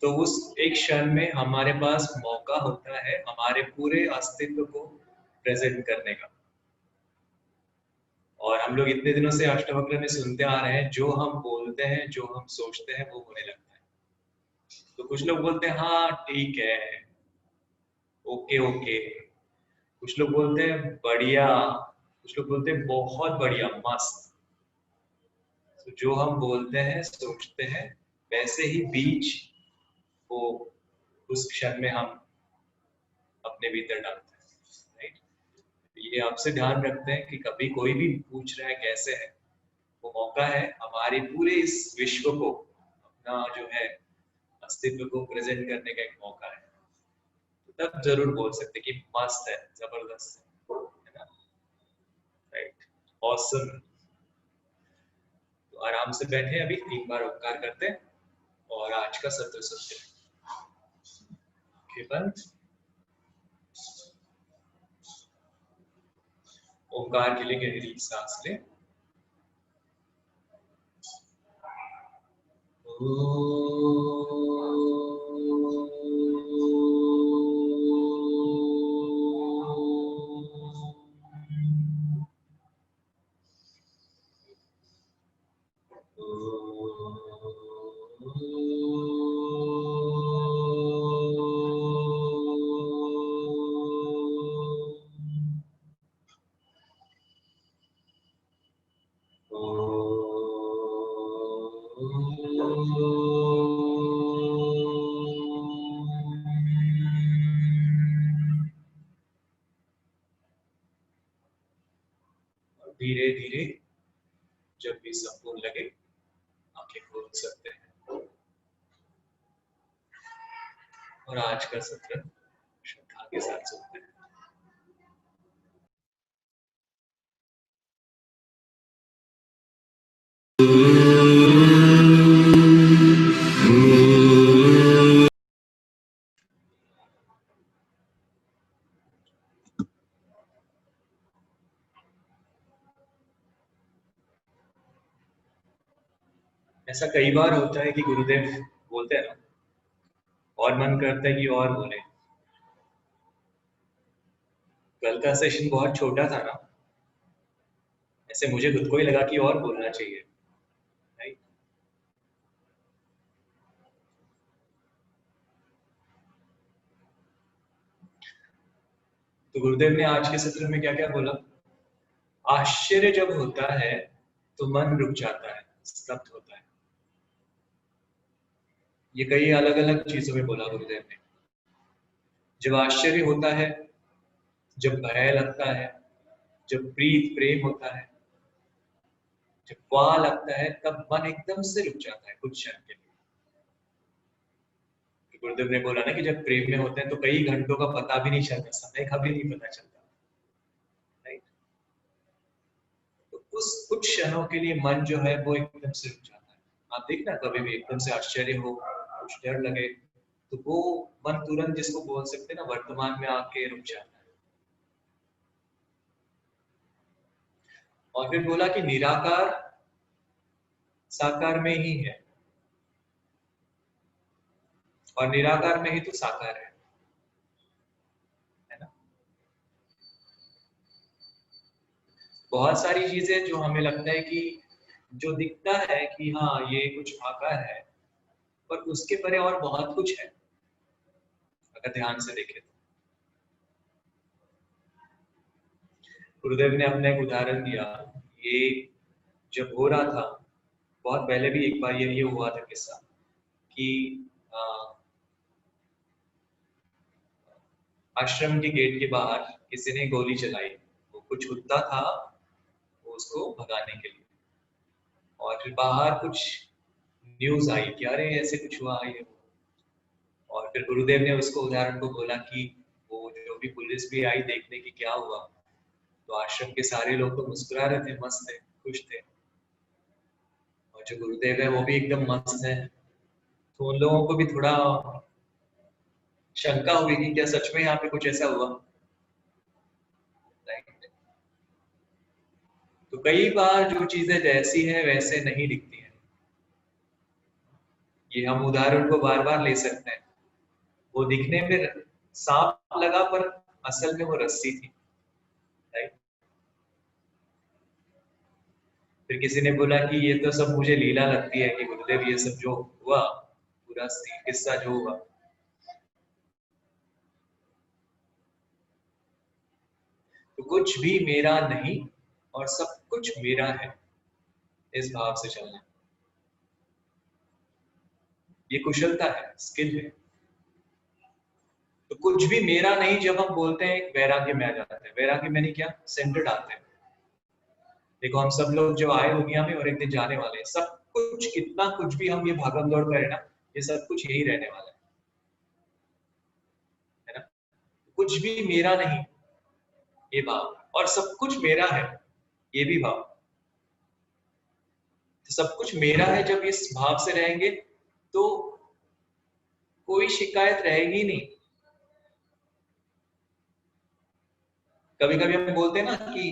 तो उस एक क्षण में हमारे पास मौका होता है हमारे पूरे अस्तित्व को प्रेजेंट करने का। और हम लोग इतने दिनों से अष्टवक्र में सुनते आ रहे हैं, जो हम बोलते हैं जो हम सोचते हैं वो होने लगता है। तो कुछ लोग बोलते हैं हाँ ठीक है, ओके ओके, कुछ लोग बोलते हैं बढ़िया, कुछ लोग बोलते हैं बहुत बढ़िया, मस्त। तो जो हम बोलते हैं सोचते हैं वैसे ही बीज को उस क्षण में हम अपने भीतर डालते हैं, राइट। ये आपसे ध्यान रखते हैं कि कभी कोई भी पूछ रहा है कैसे है, वो मौका है हमारे पूरे इस विश्व को अपना जो है अस्तित्व को प्रेजेंट करने का एक मौका है। तो तब जरूर बोल सकते कि मस्त है, जबरदस्त है ना, राइट, ऑसम। तो आराम से बैठे, अभी 3 बार ओंकार करते हैं और आज का सत्र सुनते हैं। बंद। ओंकार के लिए गहरी सांस ले। धीरे धीरे जब भी संपूर्ण लगे आंखें खोल सकते हैं। और आज का सत्र श्रद्धा के साथ सुनते हैं। ऐसा कई बार होता है कि गुरुदेव बोलते हैं ना, और मन करता है कि और बोले। कल का सेशन बहुत छोटा था ना, ऐसे मुझे खुद को ही लगा कि और बोलना चाहिए, राइट। तो गुरुदेव ने आज के सत्र में क्या क्या बोला? आश्चर्य जब होता है तो मन रुक जाता है, स्तब्ध होता है। ये कई अलग अलग चीजों में बोला गुरुदेव ने। जब आश्चर्य होता है, जब भय लगता है, जब प्रीत प्रेम होता है, जब वाह लगता है, तब मन एकदम से रुक जाता है कुछ क्षण के लिए। गुरुदेव ने बोला ना कि जब प्रेम में होते हैं तो कई घंटों का पता भी नहीं चलता, समय का भी नहीं पता चलता, राइट। तो उस कुछ क्षणों के लिए मन जो है वो एकदम से रुक जाता है। आप देखना कभी भी एकदम से आश्चर्य हो, कुछ डर लगे, तो वो मन तुरंत, जिसको बोल सकते हैं ना, वर्तमान में आके रुक जाता है। और फिर बोला कि निराकार साकार में ही है, और निराकार में ही तो साकार है ना। बहुत सारी चीजें जो हमें लगता है कि जो दिखता है कि हाँ ये कुछ आकार है, पर उसके परे और बहुत कुछ है अगर ध्यान से देखें तो। गुरुदेव ने अपना एक उदाहरण दिया। ये जब हो रहा था, बहुत पहले भी एक बार ये हुआ था किस्सा कि आश्रम के गेट के बाहर किसी ने गोली चलाई। वो कुछ कुत्ता था, वो उसको भगाने के लिए। और फिर बाहर कुछ न्यूज आई कि अरे ऐसे कुछ हुआ है ये। और फिर गुरुदेव ने उसको उदाहरण को बोला कि वो जो भी पुलिस भी आई देखने की क्या हुआ, तो आश्रम के सारे लोग तो मुस्कुरा रहे थे, मस्त थे, खुश थे। और जो गुरुदेव है वो भी एकदम मस्त है। तो उन लोगों को भी थोड़ा शंका हुई कि क्या सच में यहाँ पे कुछ ऐसा हुआ, राइट। तो कई बार जो चीजें जैसी है वैसे नहीं दिखती हैं। ये हम उदाहरण को बार बार ले सकते हैं। वो दिखने में सांप लगा पर असल में वो रस्सी थी, राइट। फिर किसी ने बोला कि ये तो सब मुझे लीला लगती है कि गुरुदेव ये सब जो हुआ पूरा किस्सा जो हुआ, तो कुछ भी मेरा नहीं और सब कुछ मेरा है, इस भाव से चलना। ये कुशलता है, स्किल है। तो कुछ भी मेरा नहीं जब हम बोलते हैं, एक वैराग्य में आ जाता है। वैराग्य में नहीं क्या, सेंटर्ड आते हैं। देखो हम सब लोग जो आए दुनिया में और एक दिन जाने वाले हैं, सब कुछ कितना कुछ भी हम ये भागम दौड़ करें ना, ये सब कुछ यही रहने वाला है ना। कुछ भी मेरा नहीं ये भाव, और सब कुछ मेरा है ये भी भाव। तो सब कुछ मेरा है जब इस भाव से रहेंगे तो कोई शिकायत रहेगी नहीं। कभी कभी हम बोलते हैं ना कि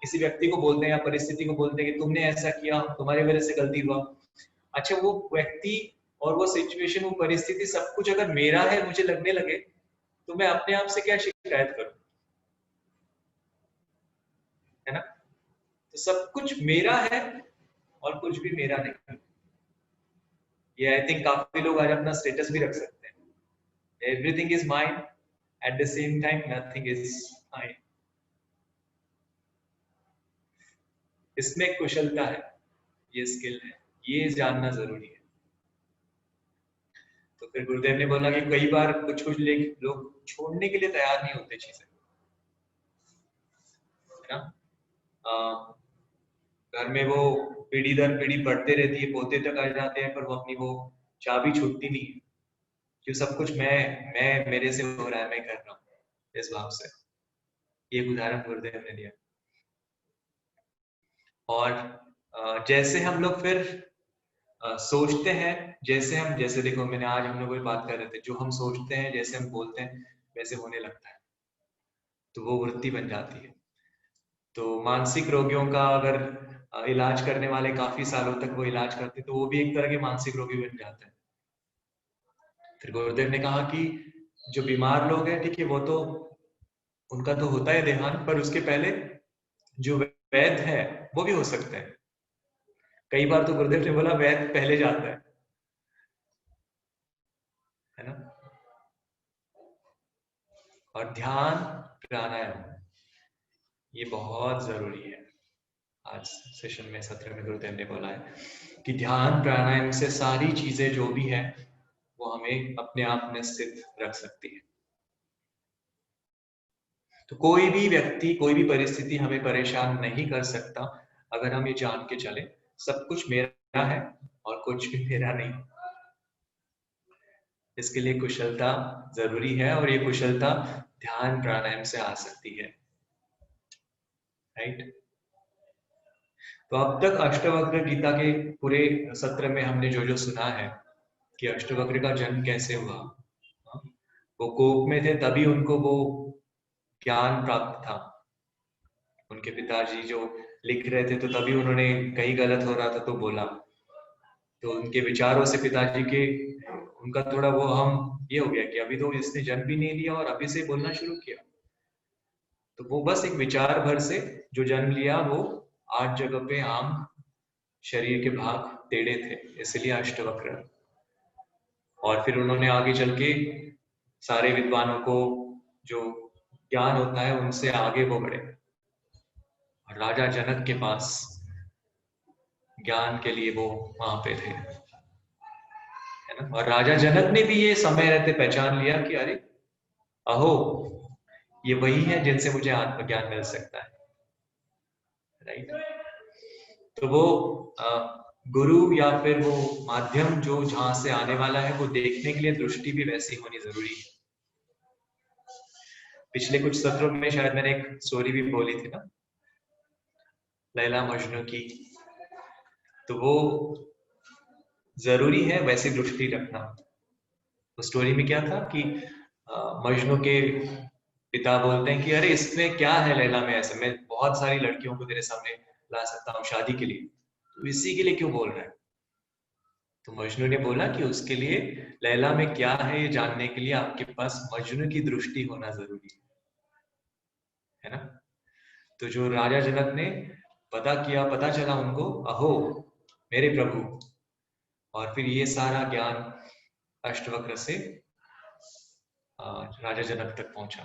किसी व्यक्ति को बोलते हैं या परिस्थिति को बोलते हैं कि तुमने ऐसा किया, तुम्हारी वजह से गलती हुआ। अच्छा, वो व्यक्ति और वो सिचुएशन, वो परिस्थिति सब कुछ अगर मेरा है मुझे लगने लगे, तो मैं अपने आप से क्या शिकायत करूं, है ना। तो सब कुछ मेरा है और कुछ भी मेरा नहीं। ये आई थिंक काफी लोग आज अपना स्टेटस भी रख सकते हैं, everything is mine, at the same time nothing is mine. इसमें कुशलता है, ये स्किल है, ये जानना जरूरी है। तो फिर गुरुदेव ने बोला कि कई बार कुछ कुछ लोग छोड़ने के लिए तैयार नहीं होते चीजें, है ना। घर में वो पीढ़ी दर पीढ़ी बढ़ते रहती है, पोते तक आ जाते हैं, पर वो अपनी वो चाबी छूटती नहीं है कि सब कुछ मैं मेरे से हो रहा है, मैं कर रहा हूँ, इस भाव से। ये उदाहरण गुरुदेव ने दिया। और जैसे हम लोग फिर सोचते हैं, जैसे देखो मैंने आज हम लोग कोई बात कर रहे थे, जो हम सोचते हैं जैसे हम बोलते हैं वैसे होने लगता है, तो वो वृत्ति बन जाती है। तो मानसिक रोगियों का अगर इलाज करने वाले काफी सालों तक वो इलाज करते, तो वो भी एक तरह के मानसिक रोगी बन जाते हैं। फिर गुरुदेव ने कहा कि जो बीमार लोग हैं, ठीक है, वो तो उनका तो होता है देहांत, पर उसके पहले जो वैद्य है वो भी हो सकते हैं। कई बार तो गुरुदेव ने बोला वैद्य पहले जाता है ना। और ध्यान प्राणायाम ये बहुत जरूरी है। आज सेशन में, सत्र में गुरुदेव ने बोला है कि ध्यान प्राणायाम से सारी चीजें जो भी है वो हमें अपने आप में स्थित रख सकती है। तो कोई भी व्यक्ति, कोई भी परिस्थिति हमें परेशान नहीं कर सकता अगर हम ये जान के चले सब कुछ मेरा है और कुछ भी मेरा नहीं। इसके लिए कुशलता जरूरी है, और ये कुशलता ध्यान प्राणायाम से आ सकती है, राइट। तो अब तक अष्टवक्र गीता के पूरे सत्र में हमने जो जो सुना है कि अष्टवक्र का जन्म कैसे हुआ। वो कोप में थे तभी उनको वो ज्ञान प्राप्त था। उनके पिताजी जो लिख रहे थे, तो तभी उन्होंने कहीं गलत हो रहा था तो बोला, तो उनके विचारों से पिताजी के, उनका थोड़ा वो हम ये हो गया कि अभी तो इसने जन्म भी नहीं लिया और अभी से बोलना शुरू किया। तो वो बस एक विचार भर से जो जन्म लिया, वो 8 जगह पे आम शरीर के भाग टेढ़े थे, इसलिए अष्टवक्र। और फिर उन्होंने आगे चल के सारे विद्वानों को जो ज्ञान होता है उनसे आगे वो बढ़े, और राजा जनक के पास ज्ञान के लिए वो वहां पे थे, है ना। और राजा जनक ने भी ये समय रहते पहचान लिया कि अरे अहो, ये वही है जिनसे मुझे आत्मज्ञान मिल सकता है, राइट। तो वो गुरु या फिर वो माध्यम जो जहां से आने वाला है, वो देखने के लिए दृष्टि भी वैसी होनी जरूरी है। पिछले कुछ सत्रों में शायद मैंने एक स्टोरी भी बोली थी ना, लैला मजनू की। तो वो जरूरी है वैसी दृष्टि रखना। तो स्टोरी में क्या था कि मजनू के पिता बोलते हैं कि अरे इसमें क्या है लैला में, ऐसे मैं बहुत सारी लड़कियों को तेरे सामने ला सकता हूँ शादी के लिए, तो इसी के लिए क्यों बोल रहा है। तो मजनू ने बोला कि उसके लिए लैला में क्या है ये जानने के लिए आपके पास मजनू की दृष्टि होना जरूरी है ना। तो जो राजा जनक ने पता किया, पता चला उनको, अहो मेरे प्रभु, और फिर ये सारा ज्ञान अष्टवक्र से राजा जनक तक पहुंचा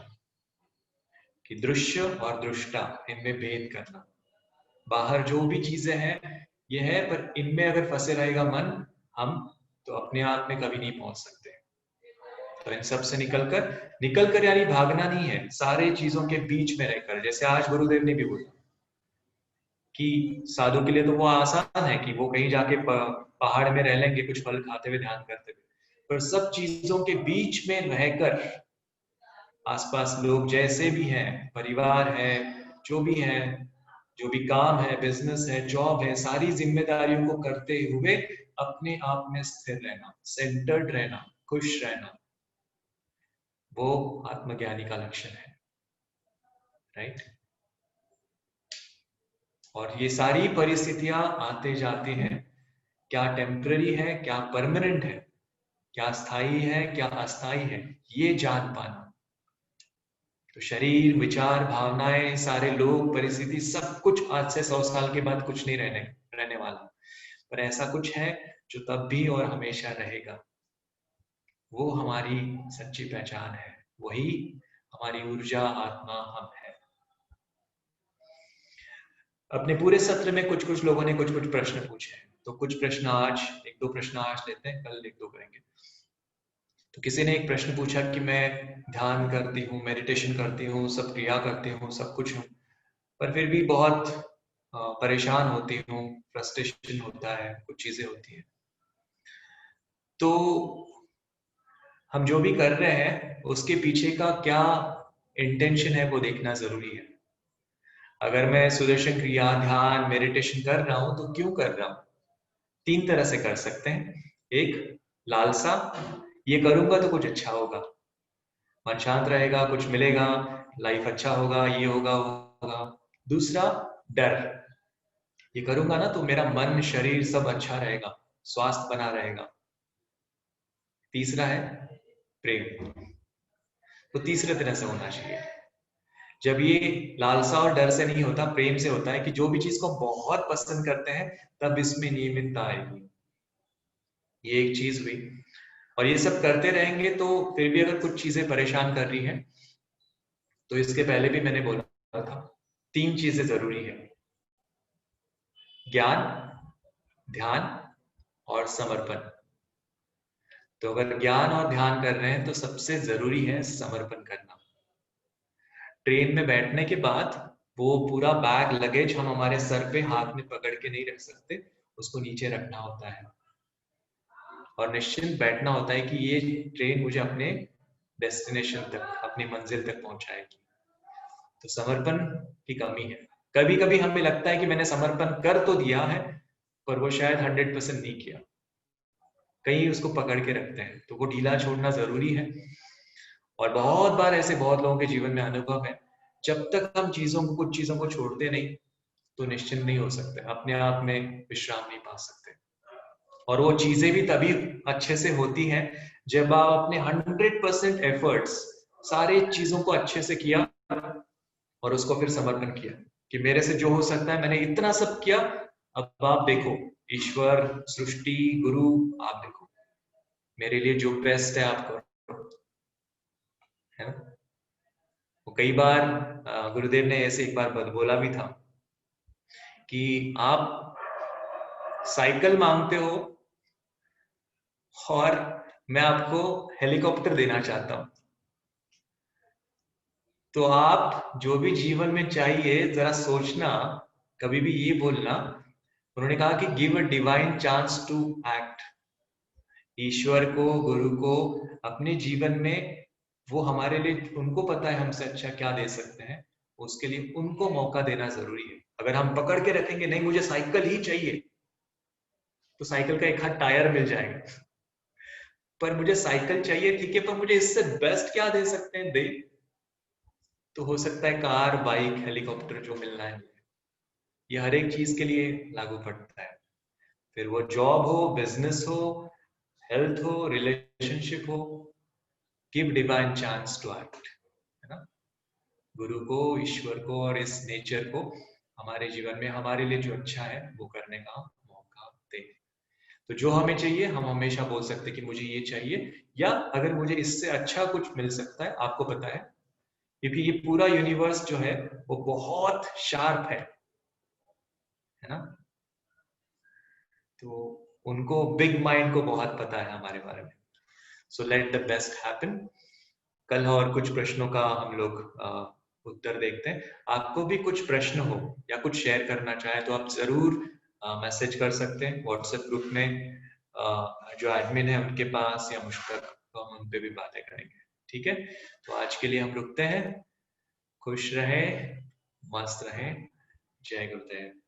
कि दृश्य और दृष्टा इनमें भेद करना। बाहर जो भी चीजें हैं ये है, पर इनमें अगर फंसे रहेगा मन, हम तो अपने आप में कभी नहीं पहुंच सकते। तो इन सब से निकलकर यानी भागना नहीं है, सारे चीजों के बीच में रहकर। जैसे आज गुरुदेव ने भी बोला कि साधु के लिए तो वो आसान है कि वो कहीं जाके पहाड़ में रह लेंगे कुछ फल खाते हुए ध्यान करते हुए, पर सब चीजों के बीच में रहकर आसपास लोग जैसे भी हैं, परिवार है, जो भी है, जो भी काम है, बिजनेस है, जॉब है, सारी जिम्मेदारियों को करते हुए अपने आप में स्थिर रहना, सेंटर्ड रहना, खुश रहना, वो आत्मज्ञानी का लक्षण है। राइट। और ये सारी परिस्थितियां आते जाते हैं, क्या टेम्पररी है, क्या परमानेंट है, क्या स्थायी है, क्या अस्थायी है, ये जान पाना। तो शरीर, विचार, भावनाएं, सारे लोग, परिस्थिति, सब कुछ आज से 100 साल के बाद कुछ नहीं रहने वाला, पर ऐसा कुछ है जो तब भी और हमेशा रहेगा। वो हमारी सच्ची पहचान है, वही हमारी ऊर्जा, आत्मा, हम है। अपने पूरे सत्र में कुछ कुछ लोगों ने कुछ कुछ प्रश्न पूछे हैं, तो कुछ प्रश्न आज, एक दो प्रश्न आज लेते हैं, कल एक दो करेंगे। तो किसी ने एक प्रश्न पूछा कि मैं ध्यान करती हूँ, मेडिटेशन करती हूँ, सब क्रिया करती हूँ, सब कुछ हूँ, पर फिर भी बहुत परेशान होती हूँ, फ्रस्ट्रेशन होता है, कुछ चीजें होती हैं। तो हम जो भी कर रहे हैं उसके पीछे का क्या इंटेंशन है वो देखना जरूरी है। अगर मैं सुदर्शन क्रिया, ध्यान, मेडिटेशन कर रहा हूं तो क्यों कर रहा हूं? 3 तरह से कर सकते हैं। एक, लालसा, ये करूंगा तो कुछ अच्छा होगा, मन शांत रहेगा, कुछ मिलेगा, लाइफ अच्छा होगा, ये होगा, वो होगा। दूसरा, डर, ये करूंगा ना तो मेरा मन, शरीर सब अच्छा रहेगा, स्वास्थ्य बना रहेगा। तीसरा है प्रेम। तो तीसरे तरह से होना चाहिए। जब ये लालसा और डर से नहीं होता, प्रेम से होता है कि जो भी चीज को बहुत पसंद करते हैं तब इसमें नियमितता आएगी। ये एक चीज हुई। और ये सब करते रहेंगे तो फिर भी अगर कुछ चीजें परेशान कर रही हैं, तो इसके पहले भी मैंने बोला था 3 चीजें जरूरी है, ज्ञान, ध्यान और समर्पण। तो अगर ज्ञान और ध्यान कर रहे हैं तो सबसे जरूरी है समर्पण करना। ट्रेन में बैठने के बाद वो पूरा बैग, लगेज हम हमारे सर पे हाथ में पकड़ के नहीं रख सकते, उसको नीचे रखना होता है और निश्चिंत बैठना होता है कि ये ट्रेन मुझे अपने डेस्टिनेशन तक, अपनी मंजिल तक पहुंचाएगी। तो समर्पण की कमी है। कभी कभी हमें लगता है कि मैंने समर्पण कर तो दिया है, पर वो शायद 100% नहीं किया, कहीं उसको पकड़ के रखते हैं, तो वो ढीला छोड़ना जरूरी है। और बहुत बार ऐसे बहुत लोगों के जीवन में अनुभव है, जब तक हम कुछ चीजों को छोड़ते नहीं तो निश्चिंत नहीं हो सकते, अपने आप में विश्राम नहीं पा सकते। और वो चीजें भी तभी अच्छे से होती हैं जब आप अपने 100% एफर्ट्स, सारे चीजों को अच्छे से किया और उसको फिर समर्पण किया कि मेरे से जो हो सकता है मैंने इतना सब किया, अब आप देखो, ईश्वर, सृष्टि, गुरु, आप देखो, मेरे लिए जो बेस्ट है आप करो, है ना। वो कई बार गुरुदेव ने ऐसे एक बार बोला भी था कि आप साइकिल मांगते हो और मैं आपको हेलीकॉप्टर देना चाहता हूं, तो आप जो भी जीवन में चाहिए जरा सोचना, कभी भी ये बोलना। उन्होंने कहा कि give a divine chance to act. ईश्वर को, गुरु को अपने जीवन में, वो हमारे लिए, उनको पता है हमसे अच्छा क्या दे सकते हैं, उसके लिए उनको मौका देना जरूरी है। अगर हम पकड़ के रखेंगे नहीं मुझे साइकिल ही चाहिए, तो साइकिल का एक हाथ टायर मिल जाएगा, पर मुझे साइकिल चाहिए ठीक है, पर मुझे इससे बेस्ट क्या दे सकते हैं, दे। तो हो सकता है कार, बाइक, हेलीकॉप्टर जो मिलना है, ये हर एक चीज के लिए लागू पड़ता है। फिर वो जॉब हो, बिजनेस हो, हेल्थ हो, रिलेशनशिप हो, give divine chance to act, है ना। गुरु को, ईश्वर को और इस नेचर को हमारे जीवन में हमारे लिए जो अच्छा है वो करने का मौका दे। तो जो हमें चाहिए हम हमेशा बोल सकते हैं कि मुझे ये चाहिए, या अगर मुझे इससे अच्छा कुछ मिल सकता है, आपको पता है, क्योंकि ये पूरा यूनिवर्स जो है वो बहुत शार्प है ना। तो उनको, बिग माइंड को बहुत पता है हमारे बारे में। So let the best happen. कल और कुछ प्रश्नों का हम लोग उत्तर देखते हैं। आपको भी कुछ प्रश्न हो या कुछ शेयर करना चाहे तो आप जरूर मैसेज कर सकते हैं व्हाट्सएप ग्रुप में, जो एडमिन है उनके पास, या मुझ तक, तो हम उन पे भी बातें करेंगे। ठीक है, तो आज के लिए हम रुकते हैं। खुश रहे, मस्त रहे। जय गुरुदेव।